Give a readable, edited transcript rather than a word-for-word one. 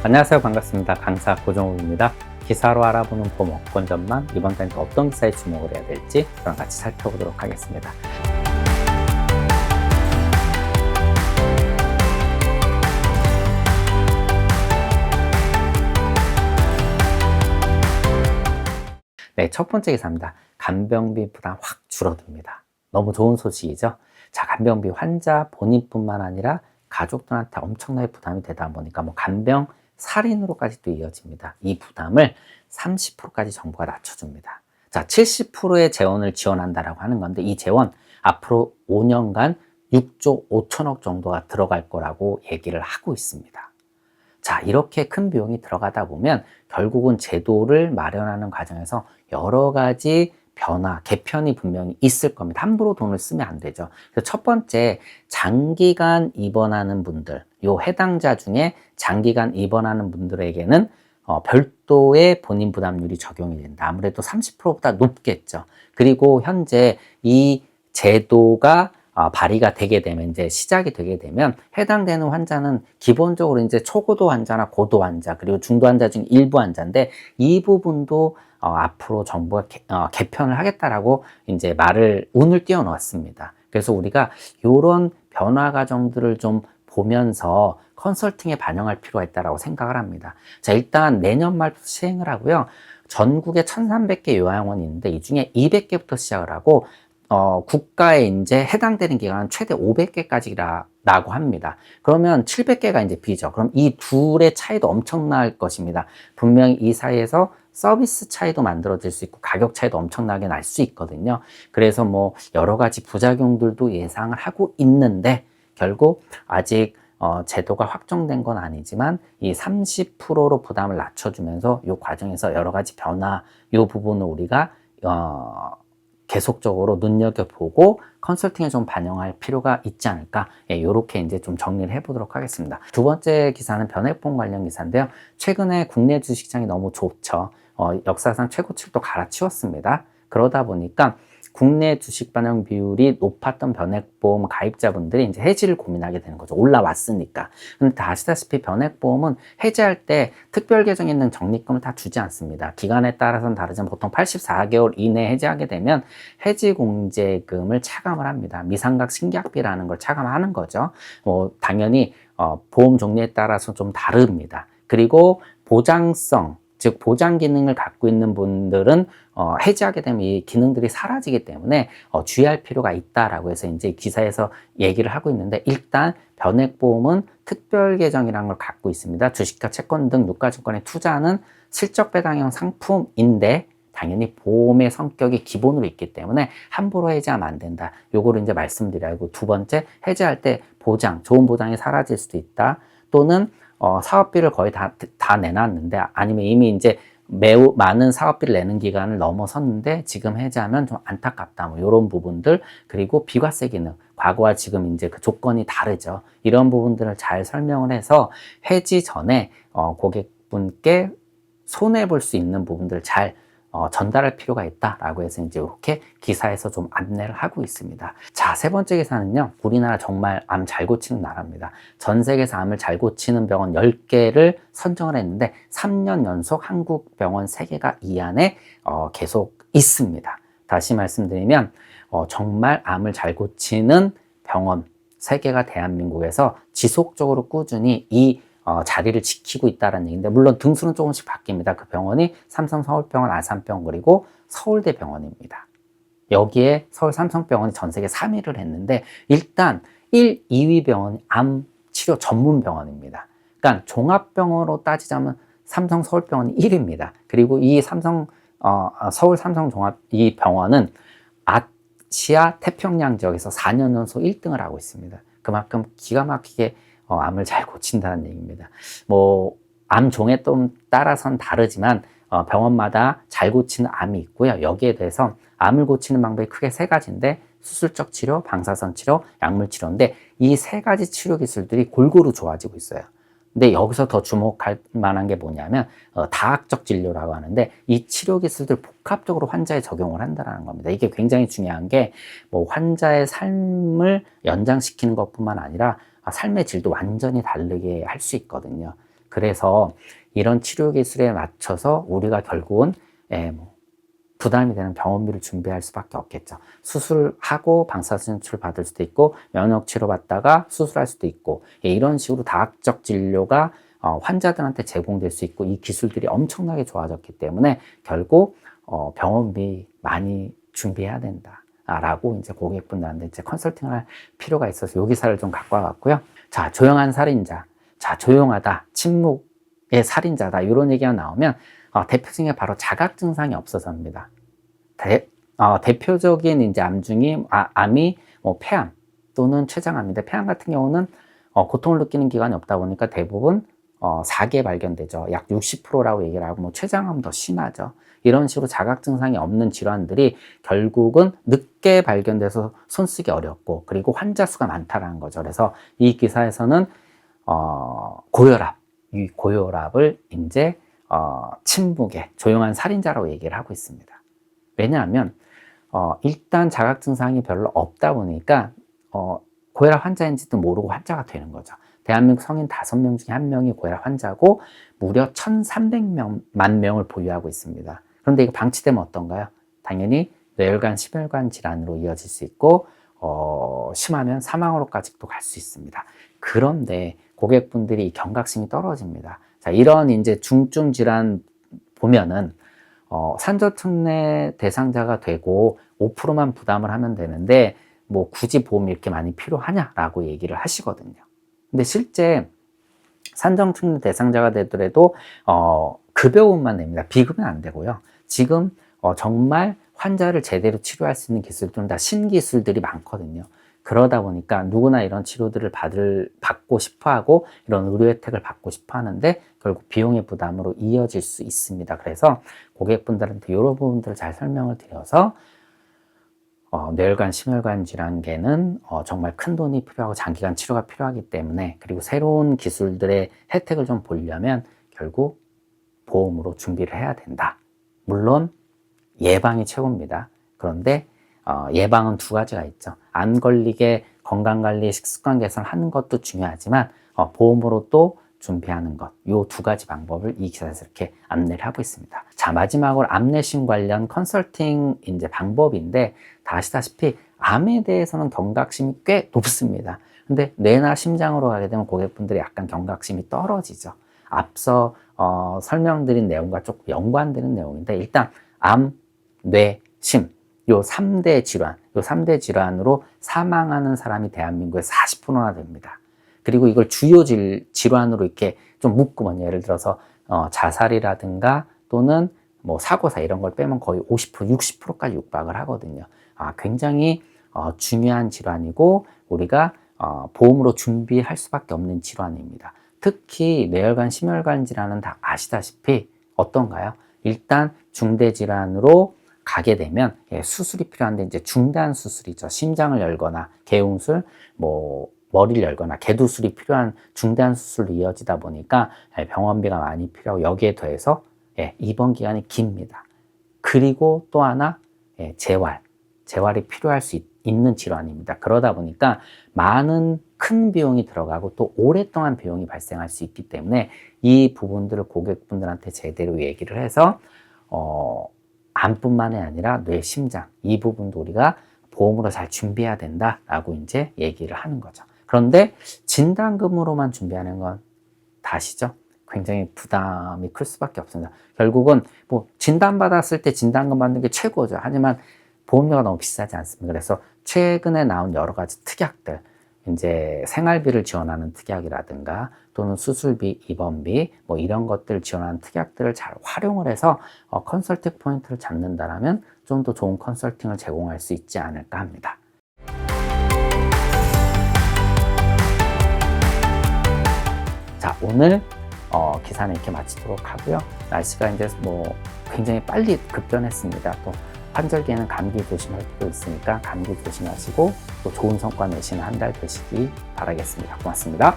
안녕하세요. 반갑습니다. 강사 고정욱입니다. 기사로 알아보는 보험업권 전망, 이번 달에 또 어떤 기사에 주목을 해야 될지 저랑 같이 살펴보도록 하겠습니다. 네, 첫 번째 기사입니다. 간병비 부담 확 줄어듭니다. 너무 좋은 소식이죠? 자, 간병비 환자 본인뿐만 아니라 가족들한테 엄청나게 부담이 되다 보니까 간병 살인으로까지 또 이어집니다. 이 부담을 30%까지 정부가 낮춰줍니다. 자, 70%의 재원을 지원한다라고 하는 건데 이 재원 앞으로 5년간 6조 5천억 정도가 들어갈 거라고 얘기를 하고 있습니다. 자, 이렇게 큰 비용이 들어가다 보면 결국은 제도를 마련하는 과정에서 여러 가지 변화, 개편이 분명히 있을 겁니다. 함부로 돈을 쓰면 안 되죠. 그래서 첫 번째, 장기간 입원하는 분들, 요 해당자 중에 장기간 입원하는 분들에게는 별도의 본인 부담률이 적용이 된다. 아무래도 30%보다 높겠죠. 그리고 현재 이 제도가 발의가 되게 되면, 이제 시작이 되게 되면 해당되는 환자는 기본적으로 이제 초고도 환자나 고도 환자, 그리고 중도 환자 중 일부 환자인데 이 부분도 앞으로 정부가 개편을 하겠다라고 이제 운을 띄워 놓았습니다. 그래서 우리가 이런 변화 과정들을 좀 보면서 컨설팅에 반영할 필요가 있다고 생각을 합니다. 자, 일단 내년 말부터 시행을 하고요. 전국에 1,300개 요양원이 있는데 이 중에 200개부터 시작을 하고 국가에 이제 해당되는 기간은 최대 500개까지라고 합니다. 그러면 700개가 이제 B죠. 그럼 이 둘의 차이도 엄청날 것입니다. 분명히 이 사이에서 서비스 차이도 만들어질 수 있고 가격 차이도 엄청나게 날 수 있거든요. 그래서 여러 가지 부작용들도 예상을 하고 있는데 결국 아직 제도가 확정된 건 아니지만 이 30%로 부담을 낮춰주면서 이 과정에서 여러 가지 변화, 이 부분을 우리가 계속적으로 눈여겨보고 컨설팅에 좀 반영할 필요가 있지 않을까, 이렇게 이제 좀 정리를 해보도록 하겠습니다. 두 번째 기사는 변액보험 관련 기사인데요. 최근에 국내 주식시장이 너무 좋죠. 역사상 최고치를 또 갈아치웠습니다. 그러다 보니까 국내 주식 반영 비율이 높았던 변액보험 가입자분들이 이제 해지를 고민하게 되는 거죠. 올라왔으니까. 근데 다 아시다시피 변액보험은 해지할 때 특별 계정에 있는 적립금을 다 주지 않습니다. 기간에 따라서는 다르지만 보통 84개월 이내에 해지하게 되면 해지공제금을 차감을 합니다. 미상각 신계약비라는 걸 차감하는 거죠. 당연히 보험 종류에 따라서 좀 다릅니다. 그리고 보장성, 즉 보장 기능을 갖고 있는 분들은 해지하게 되면 이 기능들이 사라지기 때문에 주의할 필요가 있다라고 해서 이제 기사에서 얘기를 하고 있는데, 일단 변액보험은 특별 계정이라는 걸 갖고 있습니다. 주식과 채권 등 유가증권에 투자하는 실적 배당형 상품인데 당연히 보험의 성격이 기본으로 있기 때문에 함부로 해지하면 안 된다. 요거를 이제 말씀드리고, 두 번째, 해지할 때 좋은 보장이 사라질 수도 있다. 또는 사업비를 거의 다 내놨는데, 아니면 이미 이제 매우 많은 사업비를 내는 기간을 넘어섰는데 지금 해지하면 좀 안타깝다. 이런 부분들, 그리고 비과세 기능, 과거와 지금 이제 그 조건이 다르죠. 이런 부분들을 잘 설명을 해서 해지 전에 고객분께 손해 볼 수 있는 부분들을 잘 전달할 필요가 있다라고 해서 이제 이렇게 기사에서 좀 안내를 하고 있습니다. 자, 세 번째 기사는요. 우리나라 정말 암 잘 고치는 나라입니다. 전 세계에서 암을 잘 고치는 병원 10개를 선정을 했는데 3년 연속 한국 병원 3개가 이 안에 계속 있습니다. 다시 말씀드리면 정말 암을 잘 고치는 병원 3개가 대한민국에서 지속적으로 꾸준히 이 자리를 지키고 있다는 얘기인데, 물론 등수는 조금씩 바뀝니다. 그 병원이 삼성서울병원, 아산병원, 그리고 서울대병원입니다. 여기에 서울 삼성병원이 전 세계 3위를 했는데, 일단 1, 2위 병원이 암 치료 전문 병원입니다. 그러니까 종합병원으로 따지자면 삼성서울병원이 1위입니다. 그리고 이 서울 삼성종합 이 병원은 아시아 태평양 지역에서 4년 연속 1등을 하고 있습니다. 그만큼 기가 막히게 암을 잘 고친다는 얘기입니다. 암종에 또 따라서는 다르지만 병원마다 잘 고치는 암이 있고요. 여기에 대해서 암을 고치는 방법이 크게 3가지인데 수술적 치료, 방사선 치료, 약물 치료인데 이 3가지 치료 기술들이 골고루 좋아지고 있어요. 근데 여기서 더 주목할 만한 게 뭐냐면 다학적 진료라고 하는데, 이 치료 기술들 복합적으로 환자에 적용을 한다는 겁니다. 이게 굉장히 중요한 게 환자의 삶을 연장시키는 것뿐만 아니라 삶의 질도 완전히 다르게 할 수 있거든요. 그래서 이런 치료 기술에 맞춰서 우리가 결국은 부담이 되는 병원비를 준비할 수밖에 없겠죠. 수술하고 방사선출 받을 수도 있고 면역 치료 받다가 수술할 수도 있고 이런 식으로 다각적 진료가 환자들한테 제공될 수 있고 이 기술들이 엄청나게 좋아졌기 때문에 결국 병원비 많이 준비해야 된다. 라고 이제 고객분들한테 이제 컨설팅을 할 필요가 있어서 요 기사를 좀 갖고 와봤고요. 자, 조용한 살인자. 자, 조용하다. 침묵의 살인자다. 이런 얘기가 나오면 대표 중에 바로 자각 증상이 없어서입니다. 대표적인 이제 암 중에 암이 폐암 또는 췌장암인데 폐암 같은 경우는 고통을 느끼는 기관이 없다 보니까 대부분 4기에 발견되죠. 약 60%라고 얘기를 하고 췌장암은 더 심하죠. 이런 식으로 자각 증상이 없는 질환들이 결국은 늦게 발견돼서 손쓰기 어렵고 그리고 환자 수가 많다라는 거죠. 그래서 이 기사에서는 고혈압, 이 고혈압을 이제 침묵의 조용한 살인자라고 얘기를 하고 있습니다. 왜냐하면 일단 자각 증상이 별로 없다 보니까 고혈압 환자인지도 모르고 환자가 되는 거죠. 대한민국 성인 5명 중에 1명이 고혈압 환자고 무려 1,300만 명을 보유하고 있습니다. 그런데 이거 방치되면 어떤가요? 당연히 뇌혈관, 심혈관 질환으로 이어질 수 있고 심하면 사망으로까지도 갈 수 있습니다. 그런데 고객분들이 경각심이 떨어집니다. 자, 이런 이제 중증 질환 보면은 산전특례 대상자가 되고 5%만 부담을 하면 되는데 뭐 굳이 보험이 이렇게 많이 필요하냐라고 얘기를 하시거든요. 근데 실제 산전특례 대상자가 되더라도 급여금만 냅니다. 비급은 안 되고요. 지금 정말 환자를 제대로 치료할 수 있는 기술들은 다 신기술들이 많거든요. 그러다 보니까 누구나 이런 치료들을 받고 싶어 하고 이런 의료 혜택을 받고 싶어 하는데 결국 비용의 부담으로 이어질 수 있습니다. 그래서 고객분들한테 이런 부분들을 잘 설명을 드려서 뇌혈관, 심혈관 질환계는 정말 큰 돈이 필요하고 장기간 치료가 필요하기 때문에 그리고 새로운 기술들의 혜택을 좀 보려면 결국 보험으로 준비를 해야 된다. 물론 예방이 최고입니다. 그런데 예방은 2가지가 있죠. 안 걸리게 건강관리, 식습관 개선하는 것도 중요하지만 보험으로 또 준비하는 것, 요 2가지 방법을 이 기사에서 이렇게 안내를 하고 있습니다. 자, 마지막으로 암내심 관련 컨설팅 이제 방법인데 다 아시다시피 암에 대해서는 경각심이 꽤 높습니다. 근데 뇌나 심장으로 가게 되면 고객분들이 약간 경각심이 떨어지죠. 앞서 설명드린 내용과 조금 연관되는 내용인데 일단 암, 뇌, 심 요 3대 질환, 요 3대 질환으로 사망하는 사람이 대한민국에 40%나 됩니다. 그리고 이걸 주요 질환으로 이렇게 좀 묶으면 예를 들어서 자살이라든가 또는 뭐 사고사 이런 걸 빼면 거의 50%, 60%까지 육박을 하거든요. 굉장히 중요한 질환이고 우리가 보험으로 준비할 수밖에 없는 질환입니다. 특히 뇌혈관, 심혈관 질환은 다 아시다시피 어떤가요? 일단 중대 질환으로 가게 되면 수술이 필요한데 이제 중단 수술이죠. 심장을 열거나 개웅술, 뭐 머리를 열거나 개두술이 필요한 중단 수술로 이어지다 보니까 병원비가 많이 필요하고 여기에 더해서 입원 기간이 깁니다. 그리고 또 하나 재활이 필요할 수 있는 질환입니다. 그러다 보니까 많은 큰 비용이 들어가고 또 오랫동안 비용이 발생할 수 있기 때문에 이 부분들을 고객분들한테 제대로 얘기를 해서 암뿐만이 아니라 뇌, 심장 이 부분도 우리가 보험으로 잘 준비해야 된다라고 이제 얘기를 하는 거죠. 그런데 진단금으로만 준비하는 건 다 아시죠? 굉장히 부담이 클 수밖에 없습니다. 결국은 뭐 진단받았을 때 진단금 받는 게 최고죠. 하지만 보험료가 너무 비싸지 않습니다. 그래서 최근에 나온 여러 가지 특약들, 이제 생활비를 지원하는 특약이라든가 또는 수술비, 입원비 뭐 이런 것들 지원하는 특약들을 잘 활용을 해서 컨설팅 포인트를 잡는다라면 좀 더 좋은 컨설팅을 제공할 수 있지 않을까 합니다. 자, 오늘 기사는 이렇게 마치도록 하고요. 날씨가 이제 뭐 굉장히 빨리 급변했습니다. 또 환절기에는 감기 조심할 필요 있으니까 감기 조심하시고 또 좋은 성과 내시는 한 달 되시기 바라겠습니다. 고맙습니다.